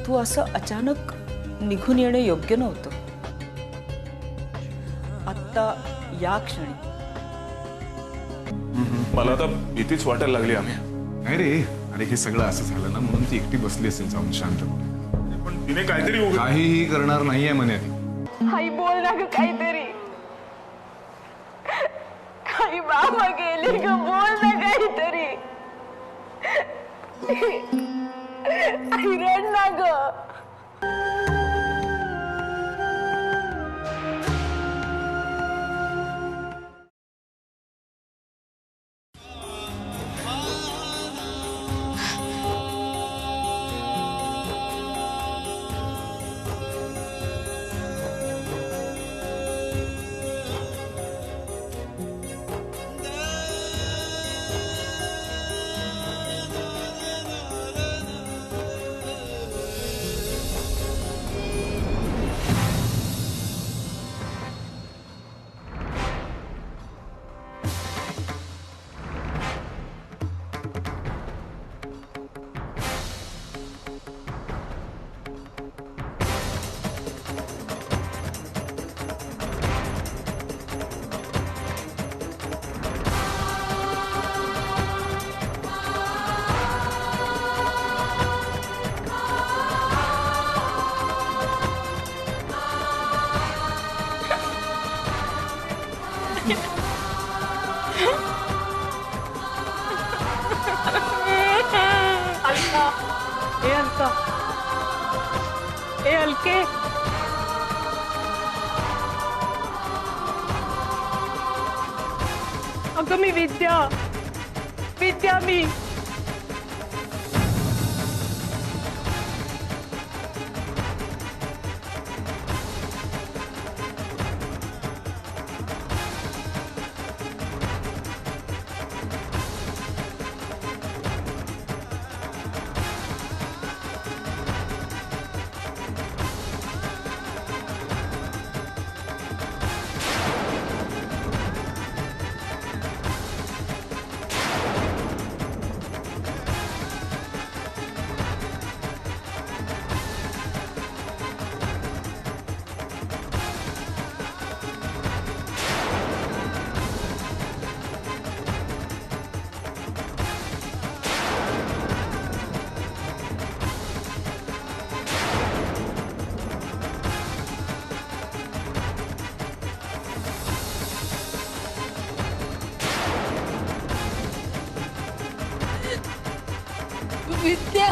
तू असं अचानक निघून येणं योग्य नव्हतं. आत्ता या क्षणी मला आता भीतीच वाटायला लागली. आम्ही नाही रे, अरे हे सगळं असं झालं ना म्हणून ती एकटी बसली असेल जाऊन शांतपणे. पण तिने काहीतरी काहीही करणार नाहीये म्हणे ती. आई बोल ना ग काहीतरी. आई बाबा गेली ग, बोल ना काहीतरी. आई रड ना ग. अलके अगं मी विद्या मी. विद्या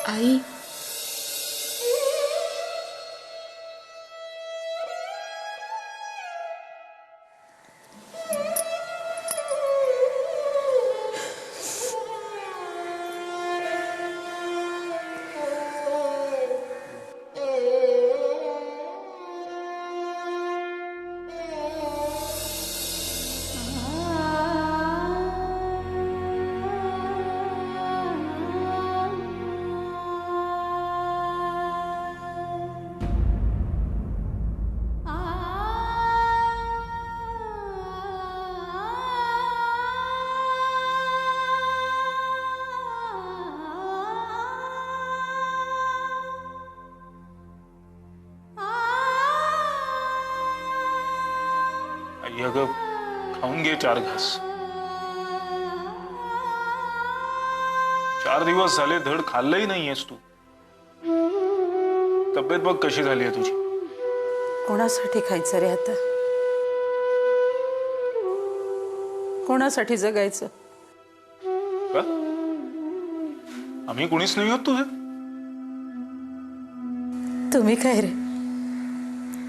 आई अगं खाऊन घे 4 घास. 4 दिवस झाले धड खाल्लंही नाहीयेस तू. तब्येत बघ कशी झाली आहे तुझी. कोणासाठी खायचं रे आता? कोणासाठी जगायचं? का? आम्ही कुणीच नाही आहोत तुझे. तुम्ही काय रे?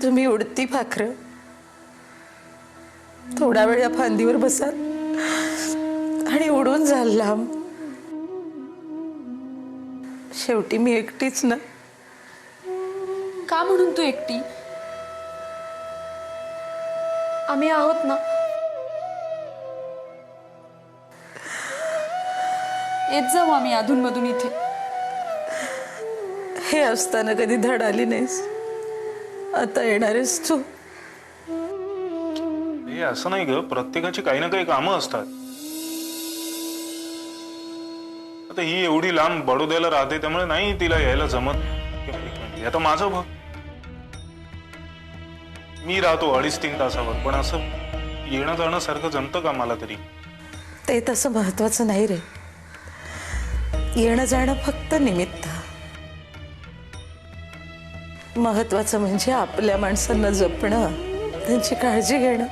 तुम्ही उडती पाखरं. थोडा वेळ या फांदीवर बसाल आणि उडून जाल लांब. शेवटी मी एकटीच ना. का म्हणून तू एकटी? आम्ही आहोत ना. येत जाऊ आम्ही अधूनमधून इथे. हे असताना कधी धड आली नाहीस, आता येणारेस तू. हे असं नाही ग, प्रत्येकाची काही ना काही कामं असतात. आता ही एवढी लांब बडोद्याला राहते त्यामुळे नाही तिला यायला जमत. आता माझं बघ, मी राहतो 2.5-3 तासावर, पण असं येणं जाणं सारखं जमतं का मला तरी? ते तसं महत्वाचं नाही रे. येणं जाणं फक्त निमित्त. महत्वाचं म्हणजे आपल्या माणसांना जपणं, त्यांची काळजी घेणं.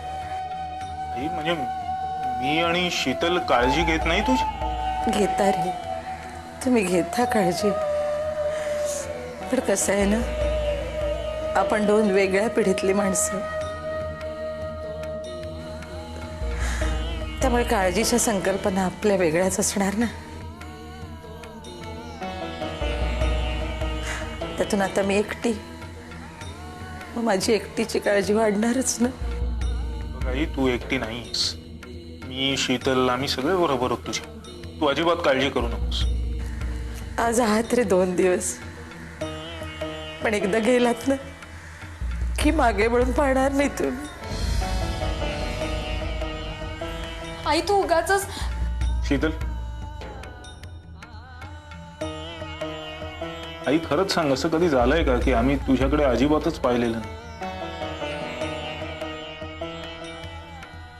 आई, म्हणजे मी आणि शीतल काळजी घेत नाही तुझी? घेता रे, तुम्ही घेता काळजी. पण कसं आहे ना, आपण 2 वेगळ्या पिढीतली माणसं. त्यामुळे काळजीच्या संकल्पना आपल्या वेगळ्याच असणार ना. त्यातून आता मी एकटी, मग माझी एकटीची काळजी वाढणारच ना. आई, तू एकटी नाहीस. मी, शीतल, आम्ही सगळे बरोबर आहोत तुझे. तू अजिबात काळजी करू नकोस. आज आहात रे 2 दिवस, पण एकदा गेलात ना की मागे वळून पाहणार नाही तुम्ही. आई तू उगाचच. शीतल, आई खरंच सांग, असं कधी झालंय का की आम्ही तुझ्याकडे अजिबातच पाहिलेलं नाही?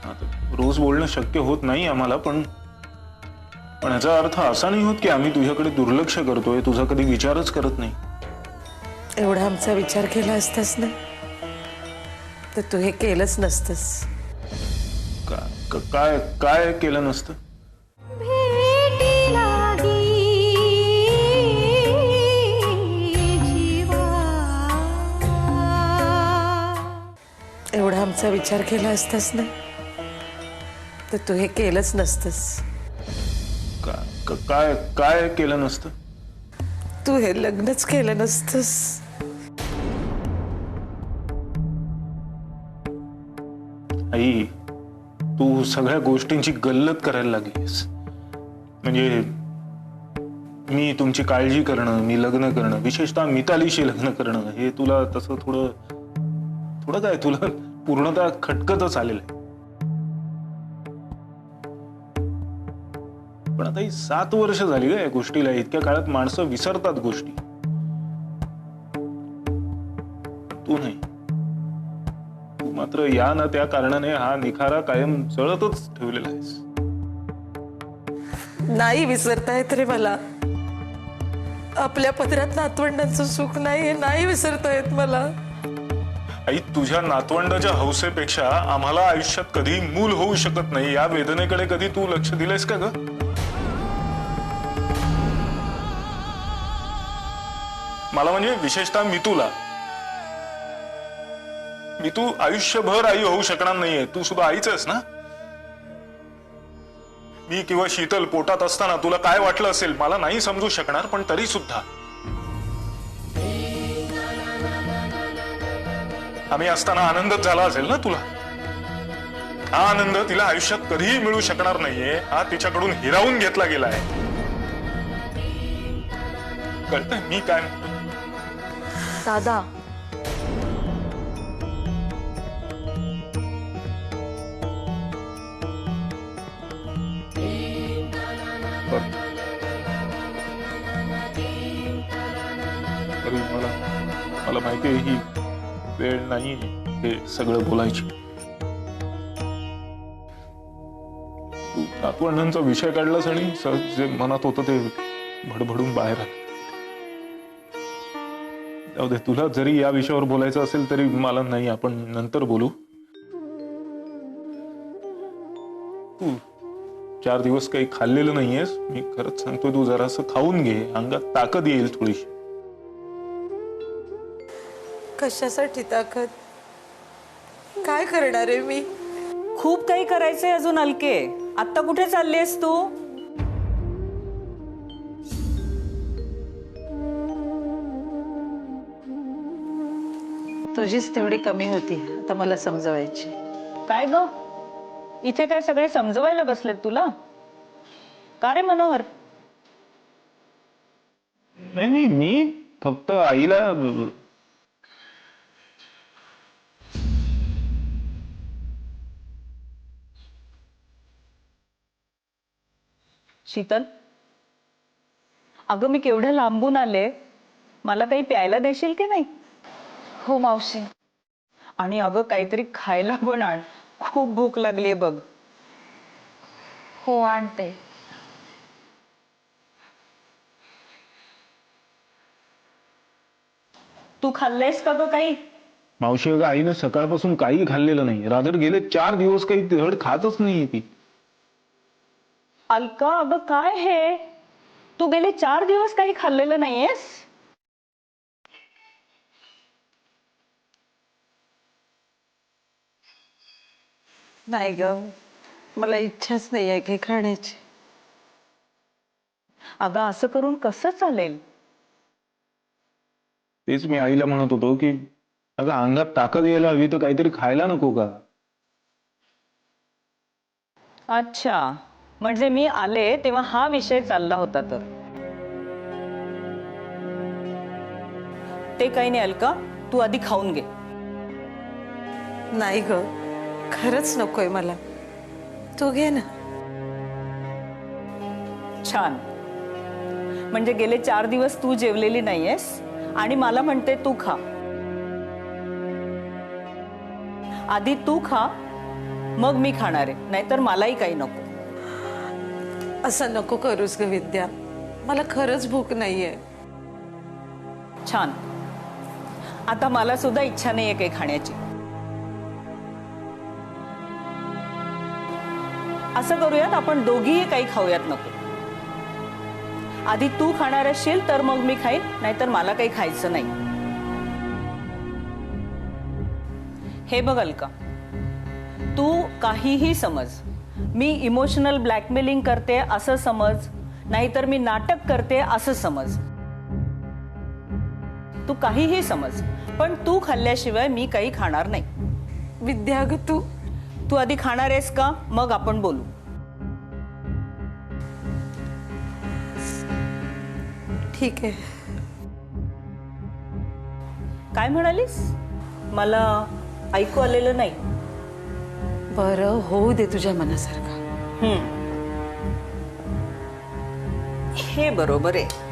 आता रोज बोलणं शक्य होत नाही आम्हाला, पण याचा अर्थ असा नाही होत की आम्ही तुझ्याकडे दुर्लक्ष करतोय, तुझा कधी विचारच करत नाही. एवढा आमचा विचार केला असतास ना तर तू हे केलंच नसतंस. काय काय केलं नसतं? एवढा आमचा विचार केला असतास ना तर तू हे केलंच नसतंस. काय काय केलं नसतं? तू हे लग्नच केलं नसतंस. आई, तू सगळ्या गोष्टींची गल्लत करायला लागलीस. म्हणजे मी तुमची काळजी करणं, मी लग्न करणं, विशेषतः मितालीशी लग्न करणं, हे तुला तसं थोडं काय, तुला पूर्णतः खटकतच आलेलं आहे. पण आता ही 7 वर्ष झाली का या गोष्टीला. इतक्या काळात माणसं विसरतात गोष्टी. तू नाही. तू मात्र या ना त्या कारणाने हा निखारा कायम जळतच ठेवलेला आहेस. नाही विसरता येत रे मला. आपल्या पदरात नातवंडांचं सुख नाही विसरता येत मला. आई, तुझ्या नातवंडाच्या हौसेपेक्षा आम्हाला आयुष्यात कधी मूल होऊ शकत नाही या वेदनेकडे कधी तू लक्ष दिलंयस का ग? मला म्हणजे विशेषतः मी तू आयुष्यभर आई होऊ शकणार नाहीये. तू सुद्धा आईच आहेस ना. मी किंवा शीतल पोटात असताना तुला काय वाटलं असेल मला नाही समजू शकणार, पण तरी सुद्धा आम्ही असताना आनंदच झाला असेल ना तुला. हा आनंद तिला आयुष्यात कधीही मिळू शकणार नाहीये. हा तिच्याकडून हिरावून घेतला गेलाय. कळतंय मी काय म्हणतो? दादा तरी मला माहिती आहे ही वेळ नाही हे सगळं बोलायची. तू नातवंडांचा विषय काढलास आणि सहज जे मनात होतं ते भडभडून बाहेर आलं. जाऊ दे, तुला जरी या विषयावर बोलायचं असेल तरी मला नाही, आपण नंतर बोलू. तू 4 दिवस काही खाल्लेलं नाहीयेस, मी खरंच सांगतोय, तू जरासं खाऊन घे, अंगात ताकद येईल थोडीशी. कशासाठी ताकद? काय करणार आहे मी? खूप काही करायचंय अजून अलके. आत्ता कुठे चाललीस तू? तुझीच तेवढी कमी होती, आता मला समजवायची. काय ग, इथे काय सगळे समजवायला बसलेत तुला? का रे मनोहर? नाही, मी फक्त आईला शीतल, अगं मी केवढं लांबून आले, मला काही प्यायला देशील की नाही? हो मावशी. आणि अगं काहीतरी खायला पण आण, खूप भूक लागलीये बघ. हो आणते. तू खाल्लंयस का ग काही? मावशी, अगं आईनं सकाळपासून काही खाल्लेलं नाही. रादर गेले 4 दिवस काही धड खातच नाहीये ती. अलका, अगं काय हे, तू गेले 4 दिवस काही खाल्लेलं नाहीयेस? नाही ग, मला इच्छाच नाही आहे काही खाण्याची. अगं असं करून कसं चालेल? तेच मी आईला म्हणत होतो की अगं अंगात ताकद यायला हवी तर काहीतरी खायला नको का? अच्छा, म्हणजे मी आले तेव्हा हा विषय चालला होता तर. ते काही नाही अलका, तू आधी खाऊन घे. नाही ग, खरंच नकोय मला. तू घे ना. छान, म्हणजे गेले 4 दिवस तू जेवलेली नाहीयेस आणि मला म्हणते तू खा. आधी तू खा, मग मी खाणार आहे, नाहीतर मलाही काही नको. असं नको करूस ग विद्या, मला खरंच भूक नाहीये. छान, आता मला सुद्धा इच्छा नाहीये काही खाण्याची. असं करूयात, आपण दोघीही काही खाऊयात नको. आधी तू खाणार असशील तर मग मी खाईन, नाहीतर मला काही खायचं नाही. हे बघ अलका, तू काहीही समज, मी इमोशनल ब्लॅकमेलिंग करते असं समज, नाहीतर मी नाटक करते असं समज, तू काहीही समज, पण तू खाल्ल्याशिवाय मी काही खाणार नाही. विद्या ग, तू आधी खाणार आहेस का, मग आपण बोलू. ठीक आहे. काय म्हणालीस? मला ऐकू आलेलं नाही. बरं, होऊ दे तुझ्या मनासारखं. हे बरोबर आहे.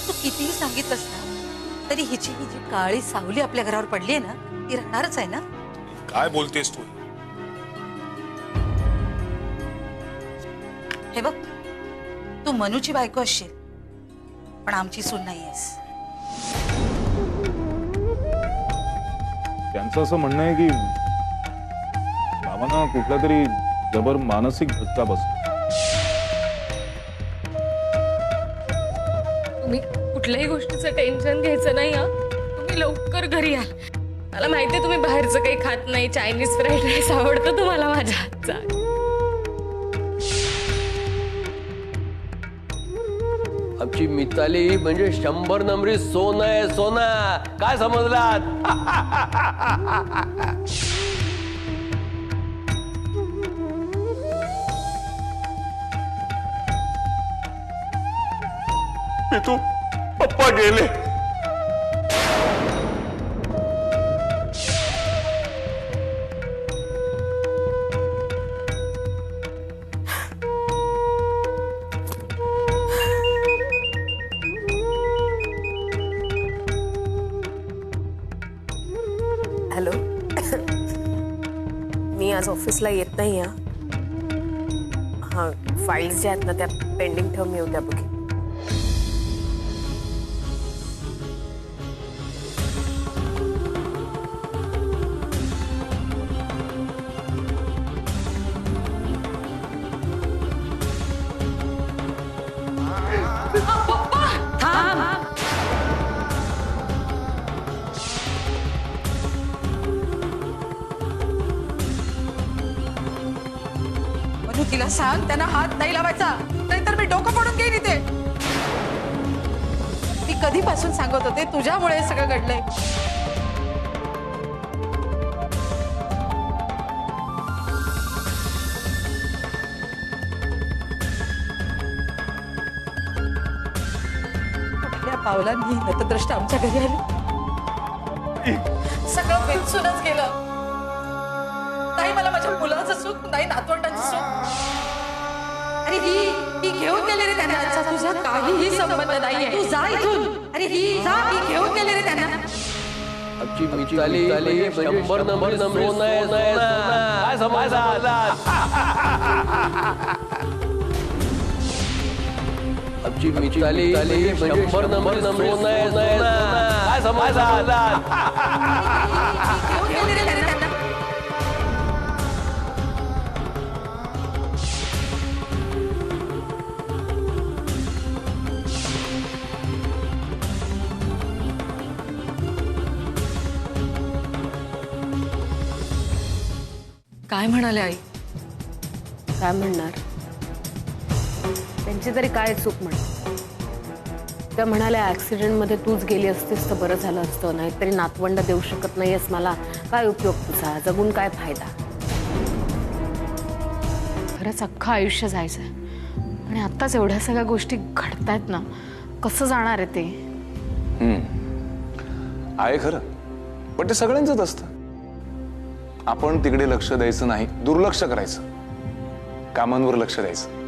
तू कितीही सांगितलंस ना तरी हिची ही जी काळी सावली आपल्या घरावर पडली आहे ना ती राहणारच आहे ना. काय बोलतेस तू? हे बघ, तू मनूची बायको असशील पण आमची सून नाहीयेस. त्यांचं असं म्हणणं आहे की बाबांना कुठला तरी जबर मानसिक धक्का बसतो. तुम्ही कुठल्याही गोष्टीचं टेन्शन घ्यायचं नाही हा. तुम्ही लवकर घरी या. मला माहितीये तुम्ही बाहेरचं काही खात नाही. चायनीज फ्राईड राईस आवडतं तुम्हाला माझ्या हातचा. आमची मिताली म्हणजे 100 नंबरी सोनं आहे, सोना. काय समजलात? तू पप्पा गेले. हॅलो. मी आज ऑफिसला येत नाही हा. हा, फाईल्स ज्या आहेत ना त्या पेंडिंग ठेव, मी उद्या बघेन. मनू तिला सांग त्यांना हात नाही लावायचा नाहीतर मी डोकं पडून घेईन इथे. मी कधीपासून सांगत होते तुझ्यामुळे हे सगळं घडलंय. कुठल्या पावलांनी नतद्रष्ट आमच्या घरी आली. सगळं बिनसूनच गेलं. नाही मला माझ्या मुलाचं सुख, नाही नातवंडाचं सुख. अरे ही घेऊन गेले रे त्यांना. तुझा काहीही संबंध नाहीये. तू जा इथून. अरे ही घेऊन गेले रे त्यांना. आमची मिताली म्हणजे 100 नंबरी सोनं आहे, सोना. काय समजलात? आमची मिताली म्हणजे 100 नंबरी सोनं आहे, सोना. काय समजलात? घेऊन गेले रे त्यांना. काय म्हणाले आई? काय म्हणणार? त्यांची तरी काय चूक म्हण. त्या म्हणाल्या ऍक्सिडेंटमध्ये तूच गेली असतीस तर बरं झालं असतं. नाहीतरी नातवंड देऊ शकत नाहीयेस मला. काय उपयोग तुझा? जगून काय फायदा? खरंच अख्खं आयुष्य जायचंय आणि आत्ताच एवढ्या सगळ्या गोष्टी घडतायत ना. कसं जाणार आहे ते? आहे खरं, पण ते सगळ्यांचंच असतं. आपण तिकडे लक्ष द्यायचं नाही, दुर्लक्ष करायचं, कामांवर लक्ष द्यायचं.